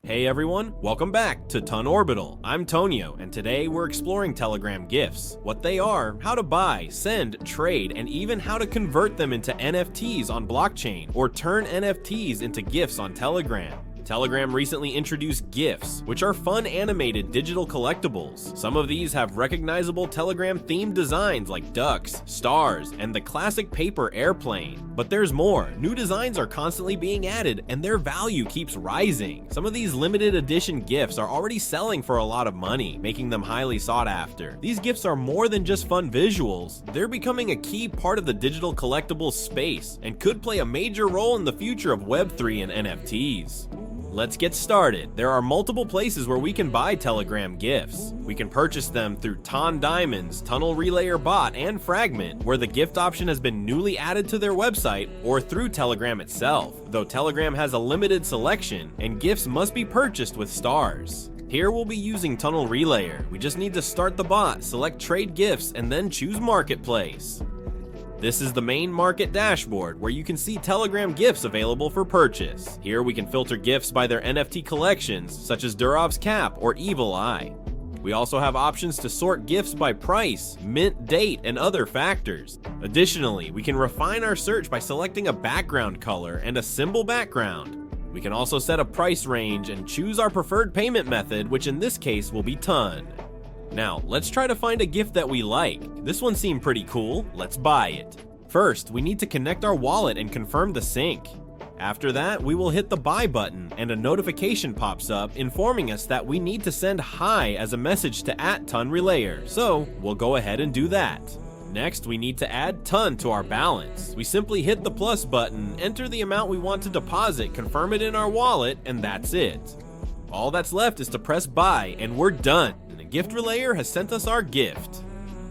Hey everyone, welcome back to TonOrbital. I'm Tonio, and today we're exploring Telegram gifts, what they are, how to buy, send, trade, and even how to convert them into NFTs on blockchain, or turn NFTs into gifts on Telegram. Telegram recently introduced Gifts, which are fun animated digital collectibles. Some of these have recognizable Telegram-themed designs like ducks, stars, and the classic paper airplane. But there's more. New designs are constantly being added, and their value keeps rising. Some of these limited edition gifts are already selling for a lot of money, making them highly sought after. These gifts are more than just fun visuals. They're becoming a key part of the digital collectibles space, and could play a major role in the future of Web3 and NFTs. Let's get started. There are multiple places where we can buy Telegram gifts. We can purchase them through Ton Diamonds, Tunnel Relayer Bot, and Fragment, where the gift option has been newly added to their website, or through Telegram itself, though Telegram has a limited selection, and gifts must be purchased with stars. Here we'll be using Tunnel Relayer. We just need to start the bot, select Trade Gifts, and then choose Marketplace. This is the main market dashboard where you can see Telegram gifts available for purchase. Here we can filter gifts by their NFT collections, such as Durov's Cap or Evil Eye. We also have options to sort gifts by price, mint date, and other factors. Additionally, we can refine our search by selecting a background color and a symbol background. We can also set a price range and choose our preferred payment method, which in this case will be Ton. Now, let's try to find a gift that we like. This one seemed pretty cool, let's buy it. First, we need to connect our wallet and confirm the sync. After that, we will hit the buy button and a notification pops up informing us that we need to send hi as a message to @TonRelayer, so we'll go ahead and do that. Next, we need to add Ton to our balance. We simply hit the plus button, enter the amount we want to deposit, confirm it in our wallet, and that's it. All that's left is to press buy, and we're done. Gift Relayer has sent us our gift.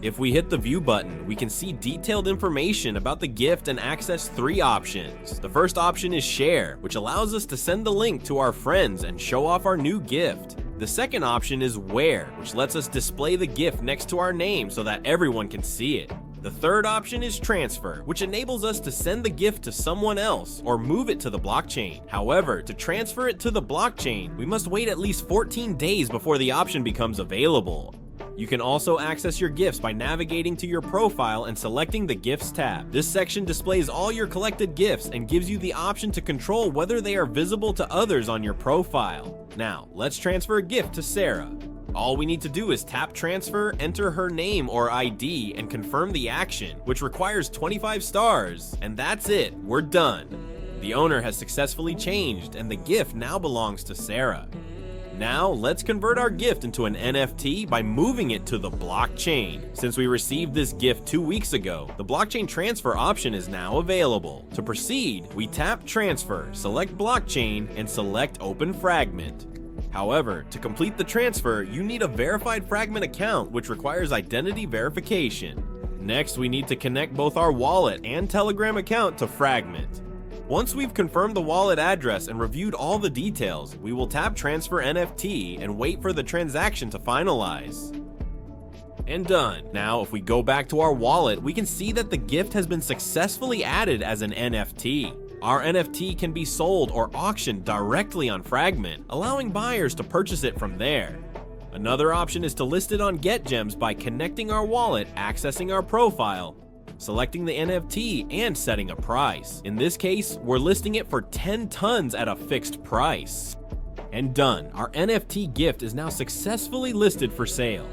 If we hit the view button, we can see detailed information about the gift and access 3 options. The first option is share, which allows us to send the link to our friends and show off our new gift. The second option is wear, which lets us display the gift next to our name so that everyone can see it. The third option is transfer, which enables us to send the gift to someone else or move it to the blockchain. However, to transfer it to the blockchain, we must wait at least 14 days before the option becomes available. You can also access your gifts by navigating to your profile and selecting the Gifts tab. This section displays all your collected gifts and gives you the option to control whether they are visible to others on your profile. Now, let's transfer a gift to Sarah. All we need to do is tap transfer, enter her name or ID, and confirm the action, which requires 25 stars. And that's it, we're done. The owner has successfully changed, and the gift now belongs to Sarah. Now, let's convert our gift into an NFT by moving it to the blockchain. Since we received this gift 2 weeks ago, the blockchain transfer option is now available. To proceed, we tap transfer, select blockchain, and select open fragment. However, to complete the transfer, you need a verified Fragment account, which requires identity verification. Next, we need to connect both our wallet and Telegram account to Fragment. Once we've confirmed the wallet address and reviewed all the details, we will tap Transfer NFT and wait for the transaction to finalize. And done. Now, if we go back to our wallet, we can see that the gift has been successfully added as an NFT. Our NFT can be sold or auctioned directly on Fragment, allowing buyers to purchase it from there. Another option is to list it on GetGems by connecting our wallet, accessing our profile, selecting the NFT, and setting a price. In this case, we're listing it for 10 tons at a fixed price. And done. Our NFT gift is now successfully listed for sale.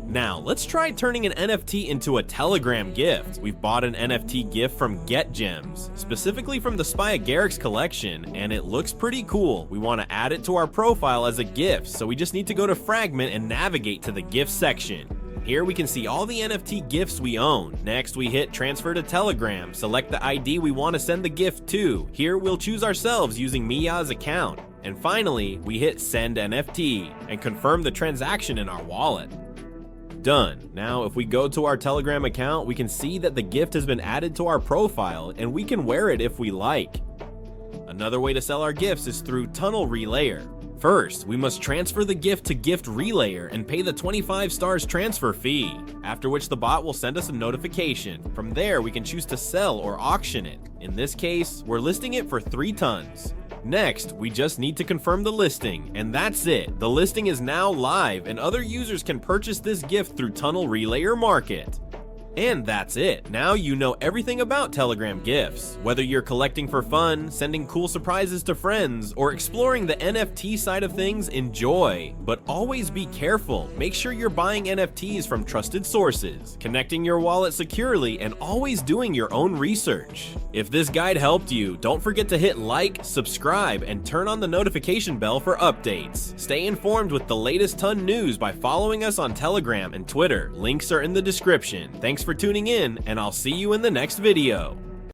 Now, let's try turning an NFT into a Telegram gift. We've bought an NFT gift from GetGems, specifically from the Spy Agarics collection, and it looks pretty cool. We want to add it to our profile as a gift, so we just need to go to Fragment and navigate to the gift section. Here we can see all the NFT gifts we own. Next, we hit transfer to Telegram, select the ID we want to send the gift to. Here we'll choose ourselves using Mia's account. And finally, we hit send NFT and confirm the transaction in our wallet. Done. Now, if we go to our Telegram account, we can see that the gift has been added to our profile and we can wear it if we like. Another way to sell our gifts is through Tunnel Relayer. First, we must transfer the gift to Gift Relayer and pay the 25 stars transfer fee, after which the bot will send us a notification. From there, we can choose to sell or auction it. In this case, we're listing it for 3 tons. Next, we just need to confirm the listing, and that's it. The listing is now live, and other users can purchase this gift through Tunnel Relay or Market. And that's it. Now you know everything about Telegram gifts. Whether you're collecting for fun, sending cool surprises to friends, or exploring the NFT side of things, enjoy. But always be careful. Make sure you're buying NFTs from trusted sources, connecting your wallet securely, and always doing your own research. If this guide helped you, don't forget to hit like, subscribe, and turn on the notification bell for updates. Stay informed with the latest Ton news by following us on Telegram and Twitter. Links are in the description. Thanks for tuning in, and I'll see you in the next video.